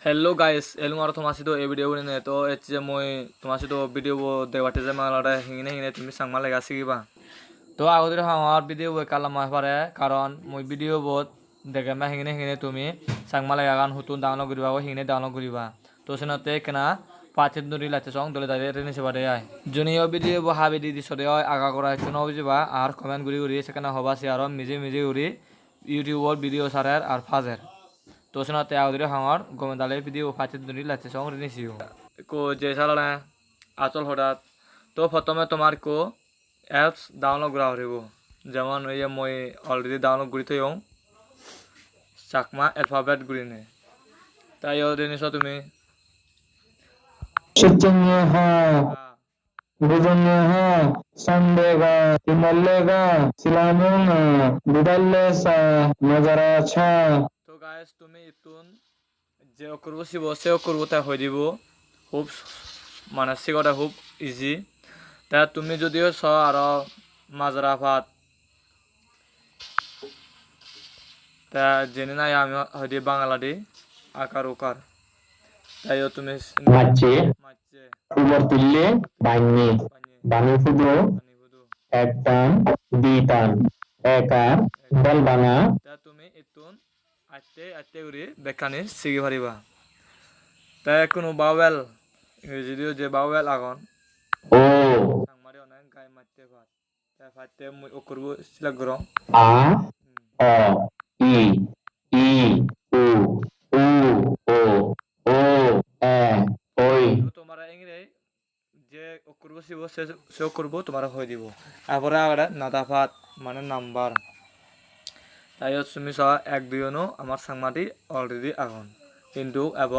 hello guys एलुंग और तुम्हासी तो ए video ने तो एचे मोय तुम्हासी तो वीडियो वो देवाटे जे मालाडा हिंगने हिंगने तुम सांगमा लेगा सिगिबा तो आगोदर हांगार वीडियो वो काला मा पारे कारण मोय वीडियो बहुत देखे मा हिंगने हिंगने तुमी सांगमा लेगा गान हुतुन डाउनलोड करिबा वो हिंगने डाउनलोड करिबा तो सेनते केना पाचित नुरी लाते सं दले दारे रेनि सेबादे आय जुनियो वीडियो वो हाबेदि दिसदे आगा करा चुनो बिजिबा आर कमेंट गुरि गुरि सेकना हबा सियारो मिजे मिजे गुरि यूट्यूब वीडियो सारेर आर फाजेर तो सुनाते आउदरे हांगर गोमेंदाले वीडियो फाचित दुनी लाते सॉन्ग रेनी सियो को जैसा लड़ा आचल हठात तो प्रथमे तुम्हार को एप्स डाउनलोड करा हरिबो जेमन ये মই অলরেডি ডাউনলোড করিতে হও চাকমা অ্যালফাবেট গুলিনে তাই ও দেনিছো তুমি शिक्षणीय है बुझनीय है संदेगा तिमल्लेगा सिलामुंगा बुदल्लेसा नजराचा তো গাইস তুমি ইতুন যে করব সিবো সেও করব তা হই দিব খুব মানে সিগটা খুব ইজি তা তুমি যদিও স আর মাজরা ভাত তা জেনে নাই আমি হইদি বাংলাদি আকার উকার তাইও তুমি macce মাচ্ছে umur tille banyi পানি bani fudo পানি বুদু ektan ditan ekar dal banga তা তুমি ইতুন আইতে আইতে উড়ি বেকানি সিগি পারিবা তা কোনো বাওয়েল ইংরেজিও যে বাওয়েল আগন o সাংমারি অনেক গায় মারতে ভাত তা ফাইতে মুই ও করব সিলা গরম a o i i u u o o e oi তো তোমার ইংরে যে ও করব সিব সে করব তোমার হয়ে দিব তারপরে আবার নাদা ভাত মানে নাম্বার তাই তুমি সহ এক দুইনো আমার সাংমাদি অলরেডি আগন কিন্তু এব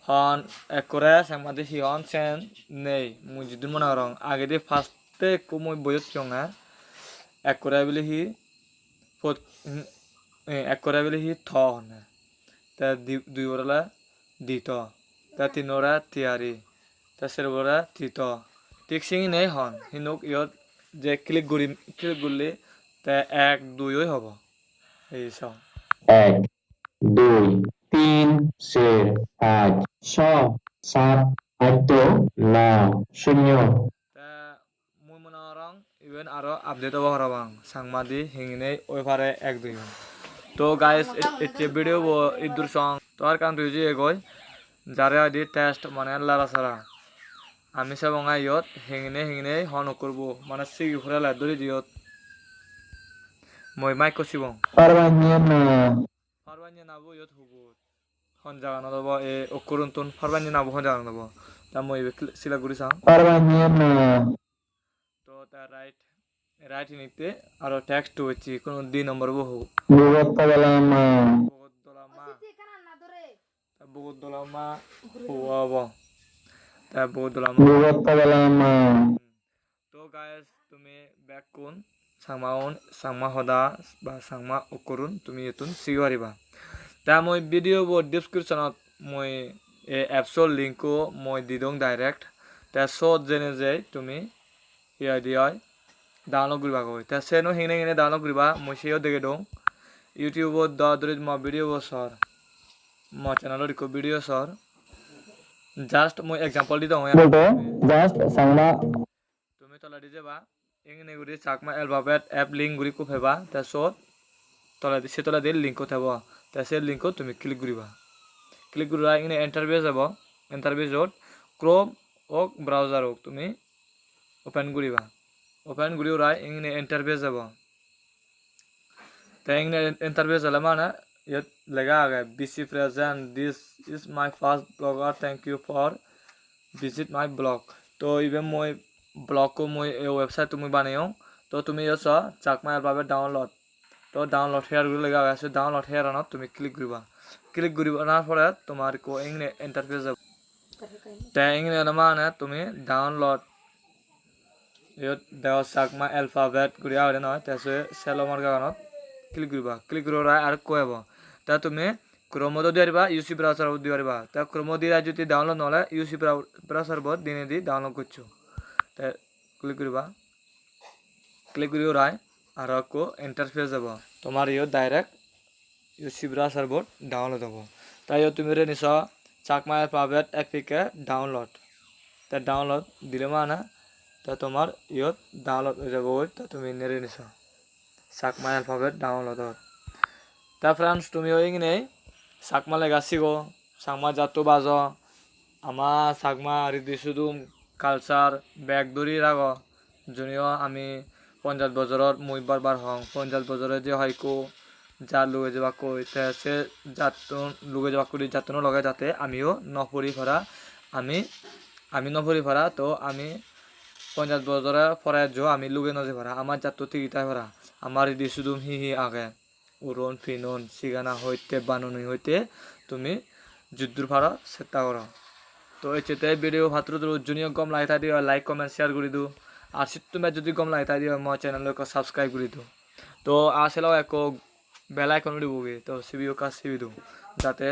হন এক করে সাংমাদি হিয়ন সেন নেই মুই যদি মনে করং আগে দিয়ে ফার্স্টে একটু মুই বইত চঙা এক করে বলে হি এক করে বলে হি থ হনে তা দুই বলা দিত তা তিন ওরা তিয়ারি তা সের বলা তিত ঠিক সিঙি নেই হন হিনুক ইয়ত যে ক্লিক করলে তা এক দুই হব এই সব ek dui tin sir পাঁচ ছয় সাত আট নয় শূন্য তা মুই মনে রং ইভেন আরো আপডেট হবো হরবাং সাংমাদি হিংনে ওই পারে এক দুই তো গাইস এতে ভিডিও ইদুর সং তো আর কান তুই যে এগোয় যারে আদি টেস্ট মানে লারা সারা আমি সব ইয়ত হিংনে হন করবো মানে সিগি ফুরা লাদরি দিয়ত মই মাইক কসিবং পারবানিয়ানা ফারবানি নাবো ইয়ত হুবো হন জাগানো দব এ অকুরুন তুন ফারবানি নাবো হন জাগানো দব তা মই সিলাগুড়ি সাং পারবানিয়ানা তো তা রাইট নিতে আর টেক্সট হচ্ছে কোন দুই নম্বর বহু বুগতবালামা বগদলামা হুয়াব তা বগদলামা বুগতবালামা তো গাইস তুমি ব্যাক কোন সাংমা হদা বা সাংমা অকরুন তুমি এতুন সিগি পারিবা তা মই ভিডিও ডেসক্রিপশনত মই এই এপসর লিংকও মই দি দং ডাইরেক্ট তা সত জেনে যে তুমি ইয়া দিয়াই ডাউনলোড করিবা কই তা সেনো হিংনে ডাউনলোড করিবা মই সেও দেখে দং ইউটিউবত দরে মা ভিডিও সর মা চ্যানেলত কো ভিডিও সর জাস্ট মই এক্সাম্পল দি দং বলতে জাস্ট সাংমা তুমি তলা দি যাবা ইংনে গুরি চাকমা অ্যালফাবেট অ্যাপ লিংক গুরি কো ফেবা তা সত তলা দি লিংক কো থাকব তা সে লিংক তুমি ক্লিক করিবা ক্লিক করা ইংনে ইন্টারভিউ যাব ইন্টারভিউত ক্রোম ও ব্রাউজার হোক তুমি ওপেন করিবা ওপেন করি ওরা ইংনে ইন্টারভিউ যাব তা ইংনে ইন্টারভিউ চলে মানে ইয়াত লেখা আগে বিসি present this is my first blogger thank you for visit my blog তো ইভেন মই ব্লগ কো মই এই ওয়েবসাইট তুমি বানাইও তো তুমি ইয়ছ চাকমা অ্যালফাবেট ডাউনলোড তো ডাউনলোড হেয়ার গুলো লেখা আছে ডাউনলোড হেয়ার আনত তুমি ক্লিক করিবা না পরে তোমার কো ইংনে ইন্টারভিউ যাব তা ইংনে মানে তুমি ডাউনলোড ইয়ত দেও চাকমা অ্যালফাবেট গুড়ি আরে নয় তাছে সেলমার গানত ক্লিক করা আর কইব তা তুমি ক্রোমোদ দিবা ইউসি ব্রাউজার দিবা তা ক্রোমো দিয়া যদি ডাউনলোড নলে ইউসি ব্রাউজার বত দিনে দি ডাউনলোড করছো তা ক্লিক করি ওরাই আর কো ইন্টারফেস যাব তোমার ইয়ো direct UC browser board download হবো তাই তুমি রে নিছ চাকমা অ্যালফাবেট এপিকে ডাউনলোড তা ডাউনলোড দিলে মানে তা তোমার ইয়ত ডাউনলোড হয়ে যাব তা তুমি নেরে নিছ চাকমা অ্যালফাবেট ডাউনলোড তা ফ্রেন্ডস তুমি ওই নেই চাকমা লেগাছি গো চাকমা জাতো বাজ আমার চাকমা রিদি শুধু কালচার ব্যাগ ধরি রাগ যদিও আমি পঞ্চাশ বছৰত মই বারবার হং 50 বছরে যে হয়কো যা লুগে যাবা কই সে যাতন লুগে যাবা করি যাতন লগে যাতে আমিও নপরি ফরা আমি নপরি ফরা তো আমি 50 বছরে ফরা আমি লুগে নজে ফরা আমার যাত তিগিতাই ফরা আমার রিদি শুধু হি আগে উরন ফিনন সিগানা হইতে বানুনি হইতে তুমি যুদ্ধর ফারা চেষ্টা করো তো এতে ভিডিও ভাত্র জুনিয়র গম লাইতা দিও লাইক কমেন্ট শেয়ার করে দিও আর তুমি যদি গম লাইতা দিও আমার চ্যানেলকে সাবস্ক্রাইব করে দিও তো আসলে এক বেল আইকন দিবগে তো সিবিও কা সিবি দিও যাতে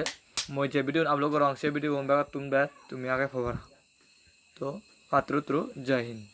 মই যে ভিডিও আপলোড করং সে ভিডিও তুমি আগে খবর তো ভাত্র জয় হিন্দ